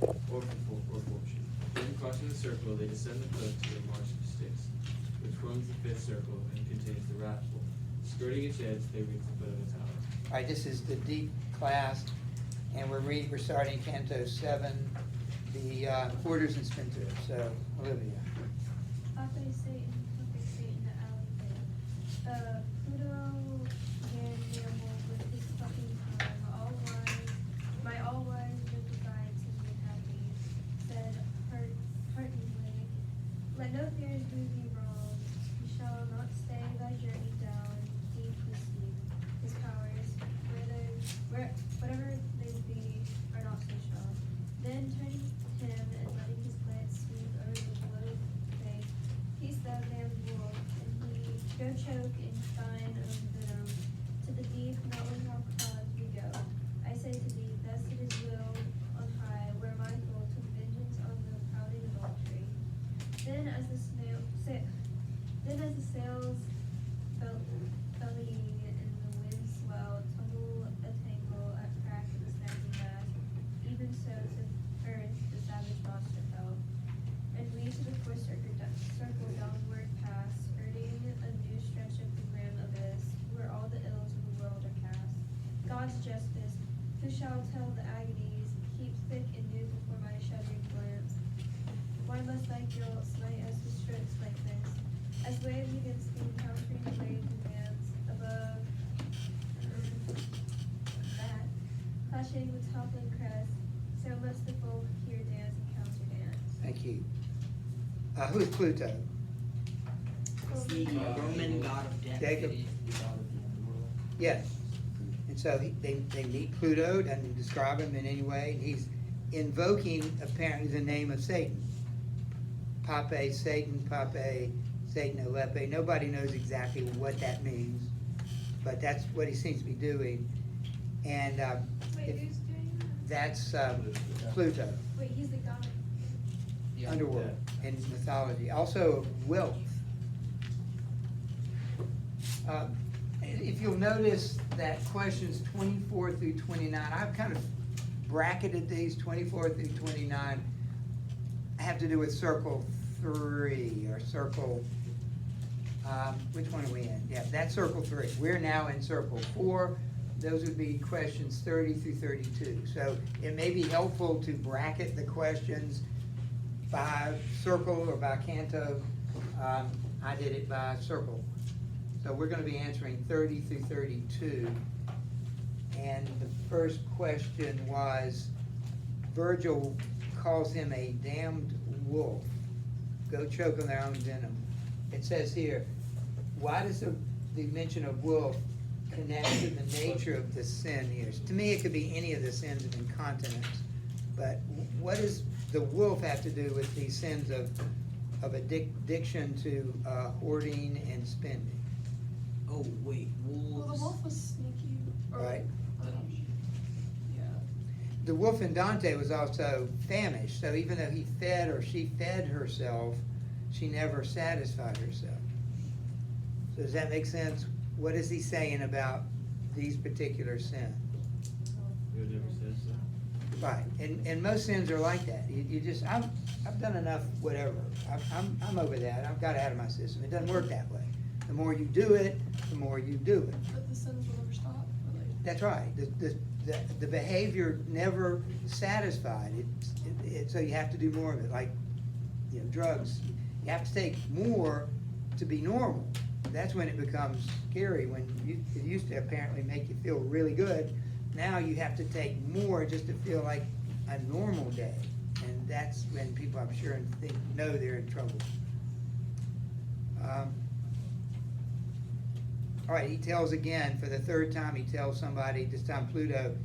or fortune. Then crossing the circle, they descend the cliff to the marsh of sticks, which forms the fifth circle and contains the rat pool. Skirting its edge, they reach the foot of the tower. All right, this is the deep class, and we're starting Canto 7, the quarters and spinter. So, Olivia. Pape Satan, the alley. Pluto and Gamble with his fucking time, my all-wise justified to be happy, said heartily, let no fears do thee wrong, you shall not stay thy journey down deep the steep, his powers, whatever they be, are not so strong. Then turning him and letting his glance sweep over the blue face, peace thou damned wolf, and he go choke and shine of venom, to the deep, not without cause we go. I say to thee, thus it is willed on high, where Michael took vengeance on the pouting adultery. Then as the sails bellying and the wind swell, tumble a tangle at crack of the snapping mast, even so to earth the savage monster fell. And we to the fourth circle downward pass, skirting a new stretch of the grim abyss, where all the ills of the world are cast. God's justice, who shall tell the agonies, keep thick and new before my shuddering glance. Why must thy guilt smite us with strokes like this, as waves against the encountering waves advance, above that, clashing with toppling crest, so must the folk here dance and counter dance. Thank you. Who is Pluto? The Roman god of death. Jacob. It is the god of the underworld. Yes. And so they meet Pluto, doesn't describe him in any way. And he's invoking apparently the name of Satan. Pape, Satan, Alepe. Nobody knows exactly what that means, but that's what he seems to be doing. And Wait, who's doing that's Pluto, Wait, he's the god. The underworld in mythology. Also wealth. If you'll notice that questions 24 through 29, I've kind of bracketed these 24 through 29 have to do with circle 3 or circle, which one are we in? Yeah, that's circle 3. We're now in circle 4. Those would be questions 30 through 32. So it may be helpful to bracket the questions by circle or by canto. I did it by circle. So we're going to be answering 30 through 32. And the first question was, Virgil calls him a damned wolf. Go choke on their own venom. It says here, why does the mention of wolf connect to the nature of the sin here? To me, it could be any of the sins of incontinence. But what does the wolf have to do with these sins of addiction to hoarding and spending? Oh wait, wolves. Well, the wolf was sneaky. Right. Yeah. The wolf in Dante was also famished, so even though he fed or she fed herself, she never satisfied herself. So does that make sense? What is he saying about these particular sins? It never says so. Right, and most sins are like that. You just, I've done enough whatever. I'm over that. I've got it out of my system. It doesn't work that way. The more you do it, the more you do it. But the sins will never stop. That's right. The behavior never satisfied. So you have to do more of it. Like, drugs. You have to take more to be normal. That's when it becomes scary. When it used to apparently make you feel really good. Now you have to take more just to feel like a normal day. And that's when people, I'm sure, know they're in trouble. All right, he tells again, for the third time, he tells somebody, this time Pluto,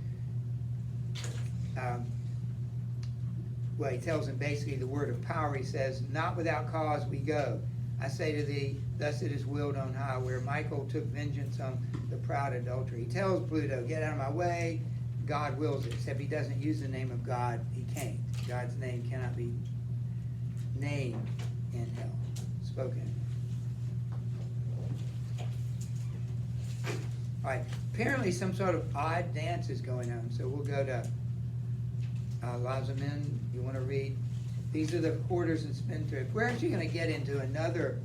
he tells him basically the word of power. He says, not without cause we go. I say to thee, thus it is willed on high, where Michael took vengeance on the proud adultery. He tells Pluto, get out of my way, God wills it, except he doesn't use the name of God, he can't. God's name cannot be named in hell, spoken. All right, apparently some sort of odd dance is going on, so we'll go to Lazamin, you wanna read? These are the hoarders and spendthrifts. We're actually gonna get into another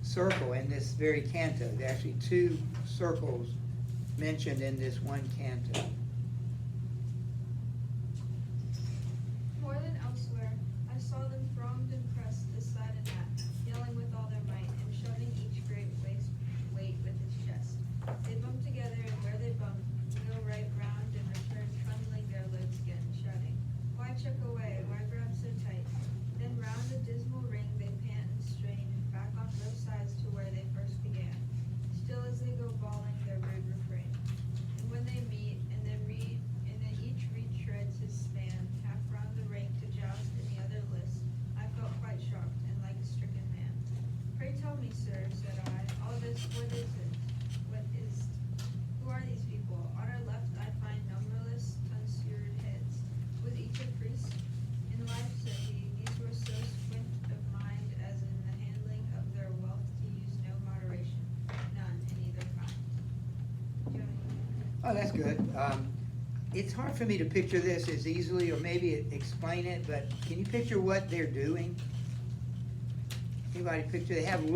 circle in this very canto. There are actually two circles mentioned in this one canto. More than elsewhere, I saw them thronged and pressed this side and that, yelling with all their might, and shoving each great weight with his chest. They bumped together, and where they bumped, wheel right round and return trundling their loads again, shouting, "Why chuck away? Why grab so tight?" Then round a dismal ring they pant and strain, and back on both sides to where they first began, still as they go bawling their rude refrain. And when they meet, and then each retreads his span, half round the ring to joust in the other lists, I felt quite shocked, and like a stricken man. "Pray tell me, sir," said I, "all this, what is it? Who are these people? On our left I find numberless tonsured heads, with each a priest. In life," said he, "these were so swift of mind as in the handling of their wealth to use no moderation, none in either kind." Do you have any- Oh, that's good. It's hard for me to picture this as easily, or maybe explain it, but can you picture what they're doing? Anybody picture, they have a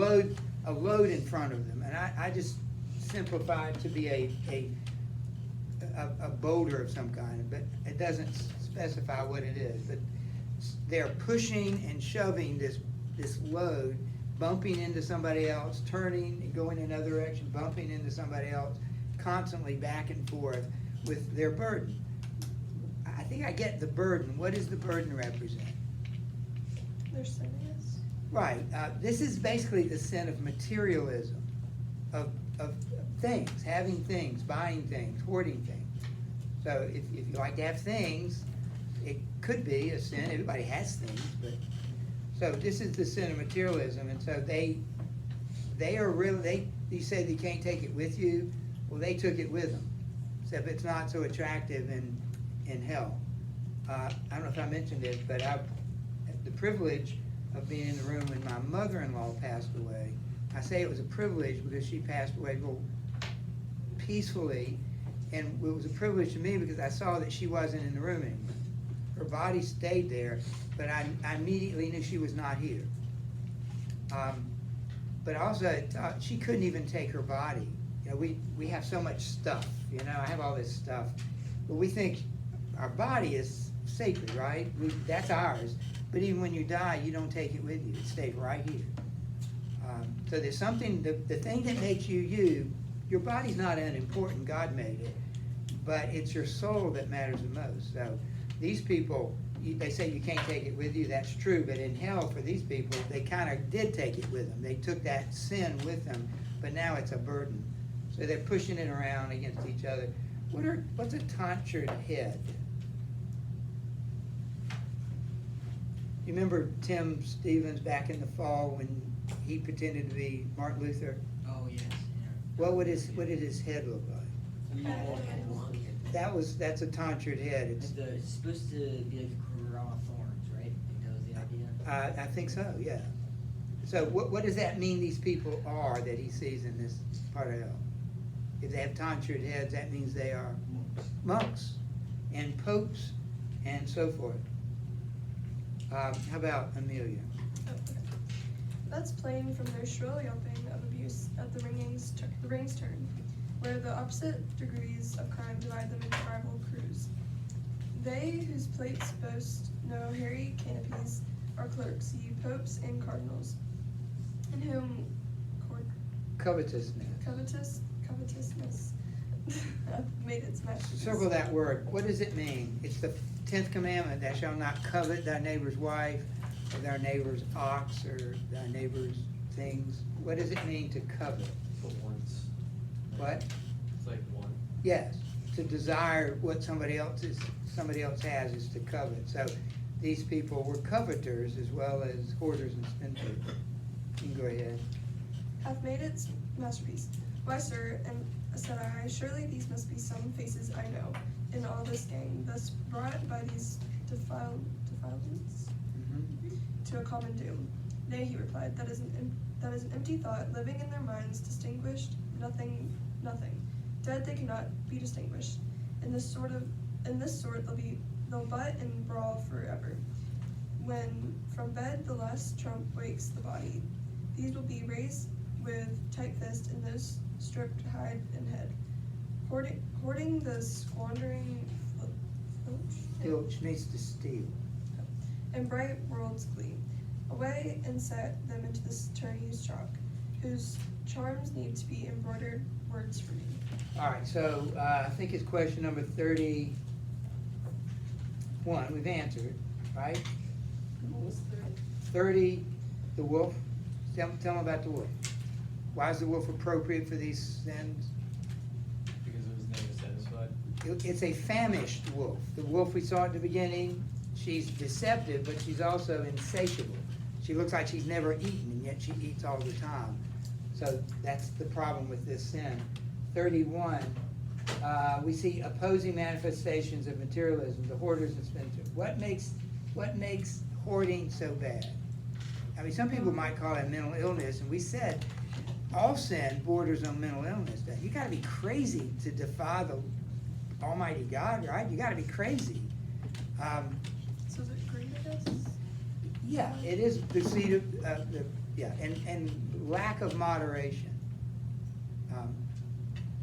load in front of them, and I just simplified to be a boulder of some kind, but it doesn't specify what it is. But they're pushing and shoving this load, bumping into somebody else, turning and going in another direction, bumping into somebody else, constantly back and forth with their burden. I think I get the burden. What does the burden represent? Their sin is. Right, this is basically the sin of materialism, of things, having things, buying things, hoarding things. So if you like to have things, it could be a sin. Everybody has things, but, so this is the sin of materialism, and so they are really, you say they can't take it with you, well, they took it with them, except it's not so attractive in hell. I don't know if I mentioned it, but I had the privilege of being in the room when my mother-in-law passed away. I say it was a privilege because she passed away real peacefully, and it was a privilege to me because I saw that she wasn't in the room anymore. Her body stayed there, but I immediately knew she was not here. But also, she couldn't even take her body. You know, we have so much stuff, you know, I have all this stuff, but we think our body is sacred, right? That's ours, but even when you die, you don't take it with you, it stays right here. So there's something, the thing that makes you, your body's not unimportant, God made it, but it's your soul that matters the most. So these people, they say you can't take it with you, that's true, but in hell for these people, they kind of did take it with them. They took that sin with them, but now it's a burden. So they're pushing it around against each other. What's a tonsured head? You remember Tim Stevens back in the fall when he pretended to be Martin Luther? Oh, yes, yeah. What did his head look like? That's a tonsured head. It's supposed to be like a crown of thorns, right? I think that was the idea. I think so, yeah. So what does that mean these people are that he sees in this part of hell? If they have tonsured heads, that means they are monks and popes and so forth. How about Amelia? Oh, okay. That's plain from their shrill yelping of abuse at the ring's turn, where the opposite degrees of crime divide them into rival crews. They whose plates boast no hairy canopies are clerks, ye popes and cardinals, in whom Covetousness. Covetousness hath made its masterpiece. Circle that word. What does it mean? It's the 10th commandment, thou shalt not covet thy neighbor's wife, or thy neighbor's ox, or thy neighbor's things. What does it mean to covet? For once. What? It's like one. Yes, to desire what somebody else has is to covet. So these people were coveters as well as hoarders and spendthrifts. You can go ahead. Hath made its masterpiece. Why, sir, and said I, surely these must be some faces I know in all this gang, thus brought by these defilements to a common doom. Nay, he replied, that is an empty thought, living in their minds, distinguished nothing. Dead they cannot be distinguished. In this sort they'll be they'll butt and brawl forever. When from bed the last trump wakes the body, these will be raised with tight fist and those stripped hide and head. Hoarding the squandering Filch means to steal. and bright world's glee. Away and set them into this tourney's chalk, whose charms need to be embroidered words for me. All right, so I think it's question number 31, we've answered, right? 30, the wolf, tell me about the wolf. Why is the wolf appropriate for these sins? Because it was never satisfied. It's a famished wolf. The wolf we saw at the beginning, she's deceptive, but she's also insatiable. She looks like she's never eaten, and yet she eats all the time. So that's the problem with this sin. 31, we see opposing manifestations of materialism, the hoarders and spenders. What makes hoarding so bad? I mean, some people might call it mental illness, and we said all sin borders on mental illness. You gotta be crazy to defy the Almighty God, right? You gotta be crazy. So is it greediness? Yeah, it is the seed of, and lack of moderation.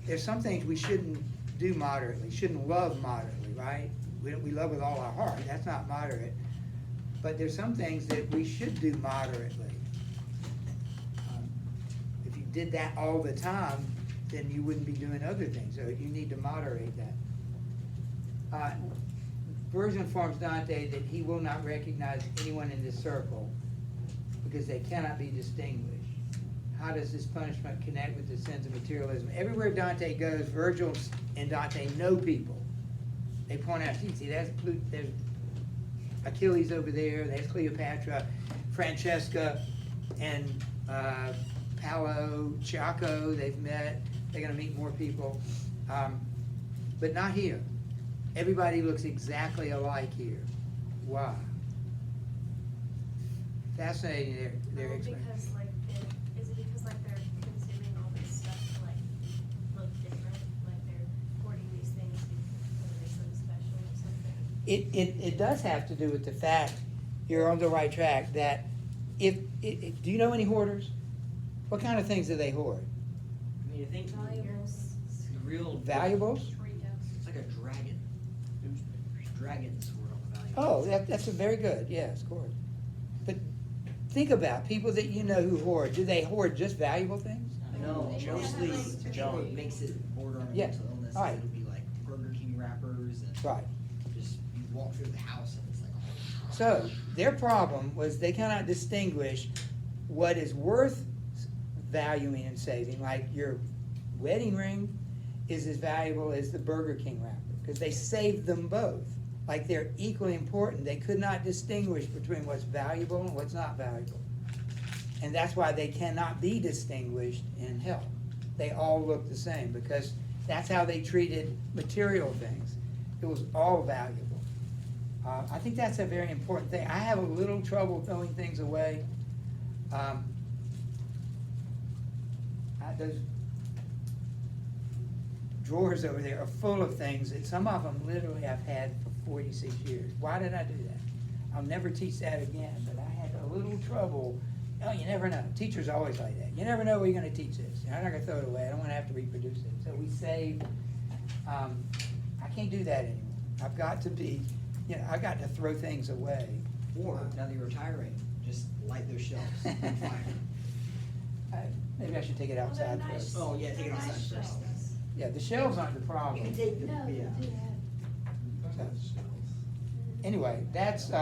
There's some things we shouldn't do moderately, shouldn't love moderately, right? We love with all our heart, that's not moderate. But there's some things that we should do moderately. If you did that all the time, then you wouldn't be doing other things, so you need to moderate that. Virgil informs Dante that he will not recognize anyone in this circle because they cannot be distinguished. How does this punishment connect with the sins of materialism? Everywhere Dante goes, Virgil and Dante know people. They point out, see, there's Achilles over there, there's Cleopatra, Francesca, and Paolo, Chaco, they've met, they're gonna meet more people. But not here. Everybody looks exactly alike here. Why? Fascinating, their experience. Because like, is it because like they're consuming all this stuff to like look different? Like they're hoarding these things because it makes them special or something? It does have to do with the fact, you're on the right track, that do you know any hoarders? What kind of things do they hoard? I mean, you think Valuables. it's real Valuables? It's like a dragon. Dragons were on the valuables. Oh, that's a very good, yes, of course. But think about people that you know who hoard. Do they hoard just valuable things? No, They mostly, have, I think what makes it border on Yeah, mental illness, all right. it'll be like Burger King wrappers and Right. just, you walk through the house and it's like, oh. So, their problem was they cannot distinguish what is worth valuing and saving, like your wedding ring is as valuable as the Burger King wrapper, because they saved them both. Like they're equally important. They could not distinguish between what's valuable and what's not valuable. And that's why they cannot be distinguished in hell. They all look the same, because that's how they treated material things. It was all valuable. I think that's a very important thing. I have a little trouble throwing things away. Those drawers over there are full of things that some of them literally I've had for 46 years. Why did I do that? I'll never teach that again, but I had a little trouble. Oh, you never know. Teachers are always like that. You never know where you're going to teach this. I'm not going to throw it away. I don't want to have to reproduce it. So we save. I can't do that anymore. I've got to be, I've got to throw things away. Or, now that you're retiring, just light those shelves on fire. Maybe I should take it outside first. Oh, yeah, take it outside Nice first. shelves. Yeah, the shelves aren't the You problem. can take the, No, yeah. do that. Anyway, that's,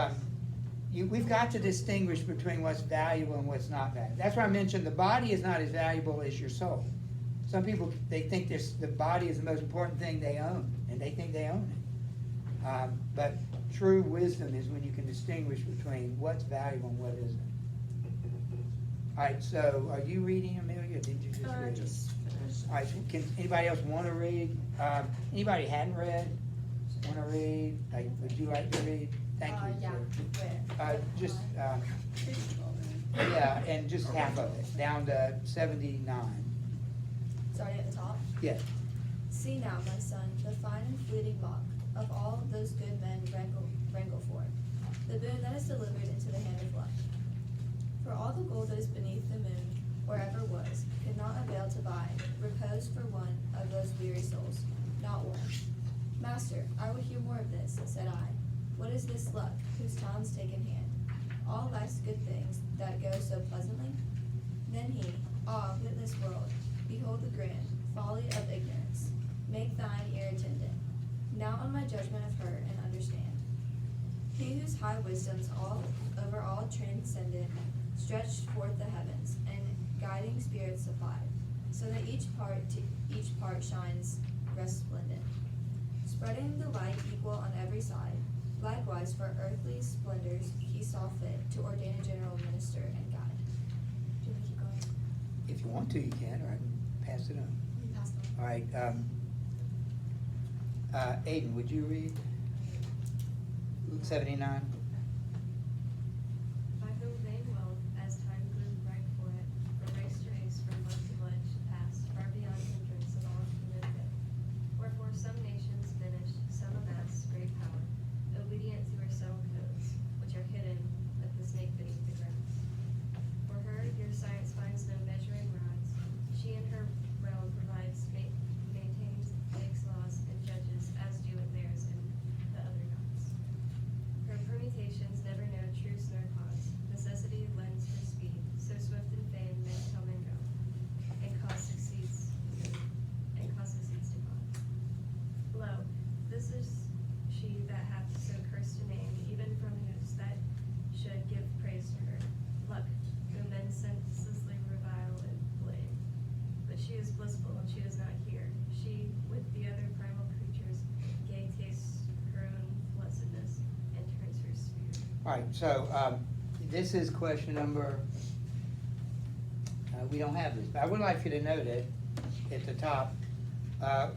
we've got to distinguish between what's valuable and what's not valuable. That's why I mentioned the body is not as valuable as your soul. Some people, they think the body is the most important thing they own, and they think they own it. But true wisdom is when you can distinguish between what's valuable and what isn't. All right, so are you reading, Amelia, or did you just read? Just finished. All right, can anybody else want to read? Anybody hadn't read, want to read? Like, would you like to read? Thank you. Yeah, sir. where? Just, Page 12. yeah, and just half of it, down to 79. Starting at the top. Yeah, See now, my son, the fine and fleeting mock, of all those good men wrangle for, the boon that is delivered into the hand of luck. For all the gold that is beneath the moon, or ever was, could not avail to buy repose for one of those weary souls, not one. Master, I would hear more of this, said I. What is this luck, whose time's taken hand? All life's good things that go so pleasantly? Then he, ah, witless world, behold the grand folly of ignorance. Make thine ear attendant. Now on my judgment of her, and understand. He whose high wisdom's all over all transcendent, stretched forth the heavens, and guiding spirits supplied, so that each part shines resplendent, spreading the light equal on every side. Likewise for earthly splendors he saw fit to ordain a general minister and guide. Do you want to keep going? If you want to, you can, or I can pass it on. You can pass it on. All right, Aiden, would you read Luke 79? By whom vain wealth, as time grew ripe for it, from race to race, from blood to blood, passed far beyond hindrance of all human fit. Wherefore some nations finished, some amassed great power, obedient to her subtle codes, which are hidden like the snake beneath the grass. For her, your science finds no measuring rods. She in her realm provides, maintains, makes laws, and judges, as do in theirs and the other gods. Her permutations never know truce nor pause. Necessity lends her speed, so swift in fame men come and go, and cause succeeds to God. Lo, this is she that hath so cursed a name, even from whose that should give praise to her. Luck, whom men senselessly revile and blame. But she is blissful, and she does not hear. She, with the other primal creatures, gay tastes her own blessedness, and turns her spirit. All right, so this is question number, we don't have this, but I would like you to note it at the top.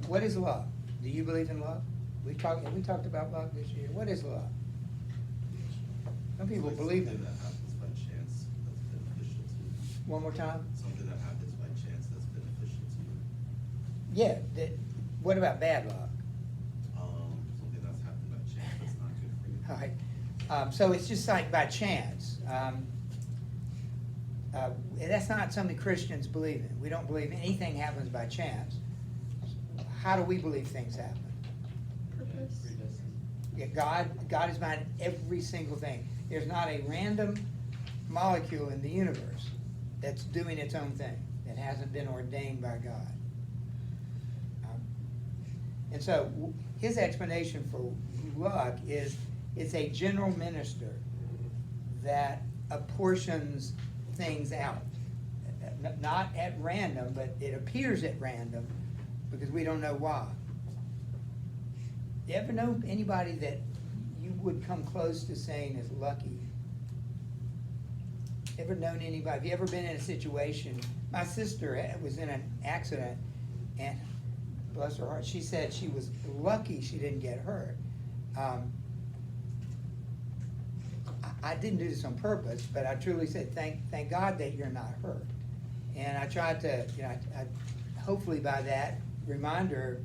What is luck? Do you believe in luck? We talked about luck this year. What is luck? Some people It's like believe something it. that happens by chance that's beneficial to you. One more time? Something that happens by chance that's beneficial to you. Yeah, what about bad luck? Something that's happened by chance that's not good for you. All right, so it's just like by chance. That's not something Christians believe in. We don't believe anything happens by chance. How do we believe things happen? Purpose. Predestined. Yeah, God is behind every single thing. There's not a random molecule in the universe that's doing its own thing, that hasn't been ordained by God. And so his explanation for luck is it's a general minister that apportions things out. Not at random, but it appears at random because we don't know why. You ever know anybody that you would come close to saying is lucky? Ever known anybody? Have you ever been in a situation? My sister was in an accident, and bless her heart, she said she was lucky she didn't get hurt. I didn't do this on purpose, but I truly said, thank God that you're not hurt. And I tried to, I hopefully by that remind her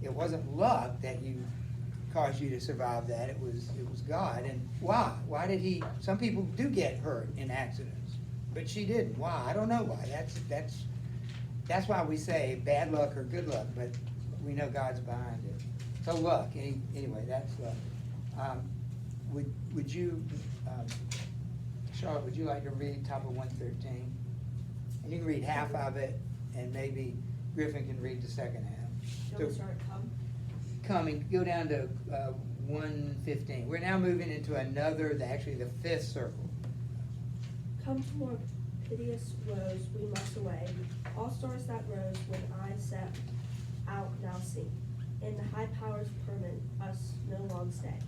it wasn't luck that caused you to survive that. It was God. And why? Why did he? Some people do get hurt in accidents, but she didn't. Why? I don't know why. That's why we say bad luck or good luck, but we know God's behind it. So luck. Anyway, that's luck. Would you, Charlotte? Would you like to read top of 113? And you can read half of it, and maybe Griffin can read the second half. You want me to start at come? Coming, go down to 115. We're now moving into actually the fifth circle. Come to more piteous woes we must away. All stars that rose when I set out now sink, and the high powers permit us no long stay.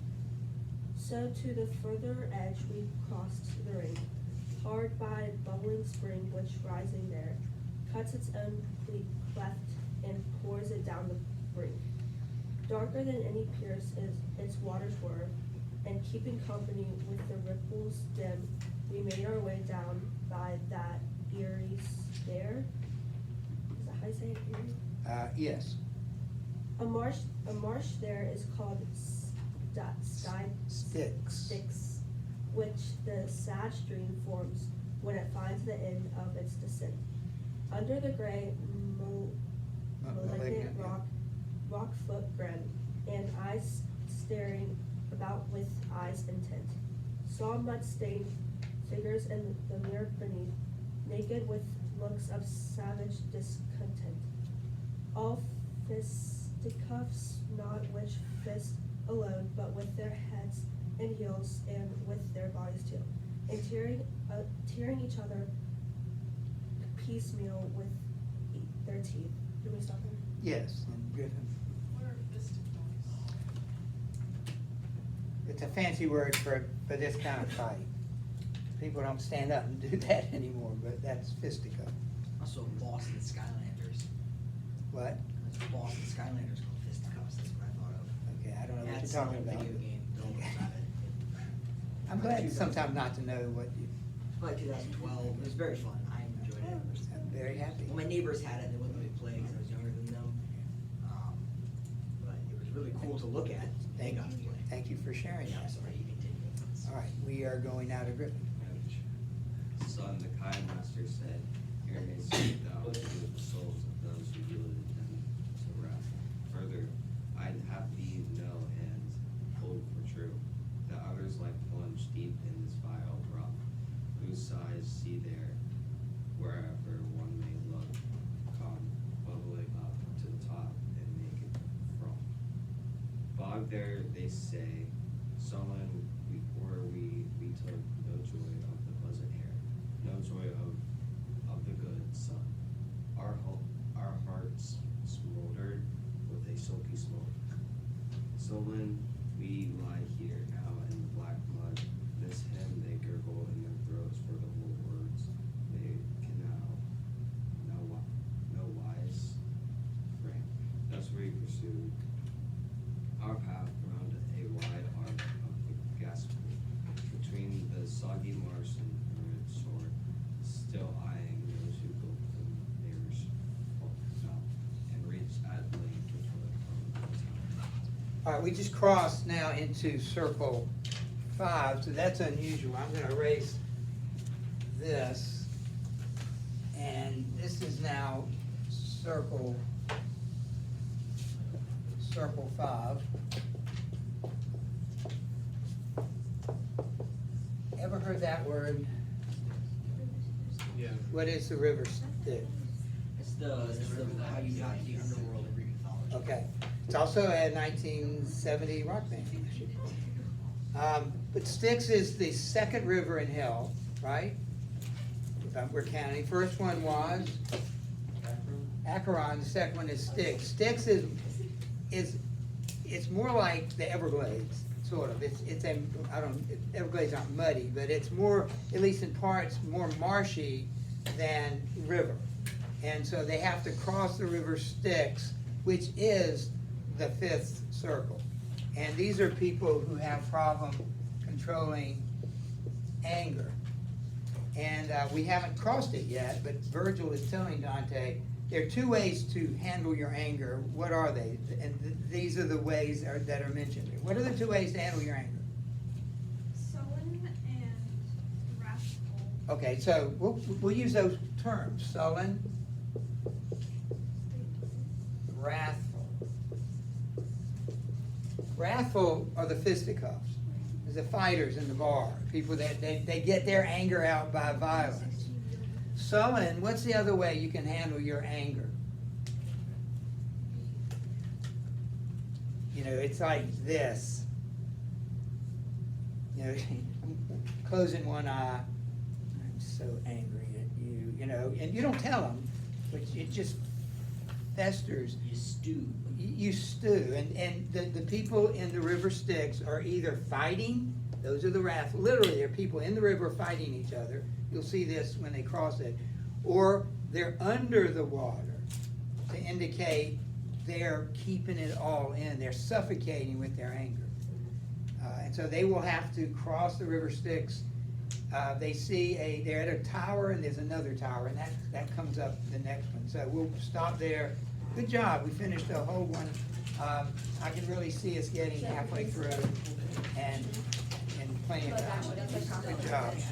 So to the further edge we crossed the ring, hard by bubbling spring which rising there, cuts its own complete cleft and pours it down the brink. Darker than any pierce is its waters were, and keeping company with the ripples dim, we made our way down by that eerie stair. Is that how you say it, eerie? Yes. A marsh there is called Styx. which the sad stream forms when it finds the end of its descent. Under the gray malignant rock foot grim, and eyes staring about with eyes intent. Saw mud-stained figures in the mirror beneath, naked with looks of savage discontent. All fisticuffs, not which fist alone, but with their heads and heels, and with their bodies too, and tearing each other piecemeal with their teeth. Do we stop there? Yes, and Griffin. What are fisticuffs? It's a fancy word for this kind of fight. People don't stand up and do that anymore, but that's fisticuff. Also, Boston Skylanders. What? Boston Skylanders called fisticuffs, that's what I thought of. Okay, I don't know what That's you're talking a about. video game, don't worry about it. I'm glad sometimes not to know what you, Like 2012, it was very fun, I enjoyed it. I'm very happy. Well, my neighbors had it, they wouldn't let me play because I was younger than them. But it was really cool to look at. They got to play. Thank you for sharing Yeah, I'm that. sorry, you continue. All right, we are going now to Griffin. Son, the kind master said, here may speak thou to the souls of those who yielded them to wrath. Further, I'd have thee know and hold for true, that others lie plunged deep in this vile rock, whose sighs see there, wherever one may look, come bubbling up to the top and make it from. Bogged there, they say, sullen we took no joy of the pleasant air, no joy of the good sun. Our hearts smoldered with a sulky smoke. Sullen we lie here now in the black mud. This hymn they gurgle in their throats for the whole words they can no wise frame. Thus we pursued our path around a wide arc of the gas pool, between the soggy marsh and hermit shore, still eyeing those who built the neighbors fell, and reached at length the foot of the town. All right, we just crossed now into circle 5, so that's unusual. I'm gonna erase this. And this is now circle 5. Ever heard that word? Yeah. What is the river Styx? It's the how you got the underworld of Greek mythology. Okay, it's also a 1970 rock band. But Styx is the second river in hell, right? We're counting. First one was Acheron. The second one is Styx. Styx is it's more like the Everglades, sort of. Everglades aren't muddy, but it's more, at least in parts, more marshy than river. And so they have to cross the river Styx, which is the 5th circle. And these are people who have problem controlling anger. And we haven't crossed it yet, but Virgil is telling Dante, there are 2 ways to handle your anger. What are they? And these are the ways that are mentioned here. What are the 2 ways to handle your anger? Sullen and wrathful. Okay, so we'll use those terms. Sullen, wrathful. Wrathful are the fisticuffs. The fighters in the bar, people that they get their anger out by violence. Sullen, what's the other way you can handle your anger? You know, it's like this. You know, closing one eye. I'm so angry at you. You know, and you don't tell them, but it just festers. You stew. You stew, and the people in the river Styx are either fighting, those are the wrath, literally there are people in the river fighting each other, you'll see this when they cross it, or they're under the water to indicate they're keeping it all in, they're suffocating with their anger. And so they will have to cross the river Styx. They see they're at a tower and there's another tower, and that comes up the next one. So we'll stop there. Good job, we finished a whole one I can really see us getting halfway through and plenty of But time. actually, that's a Good job. compliment.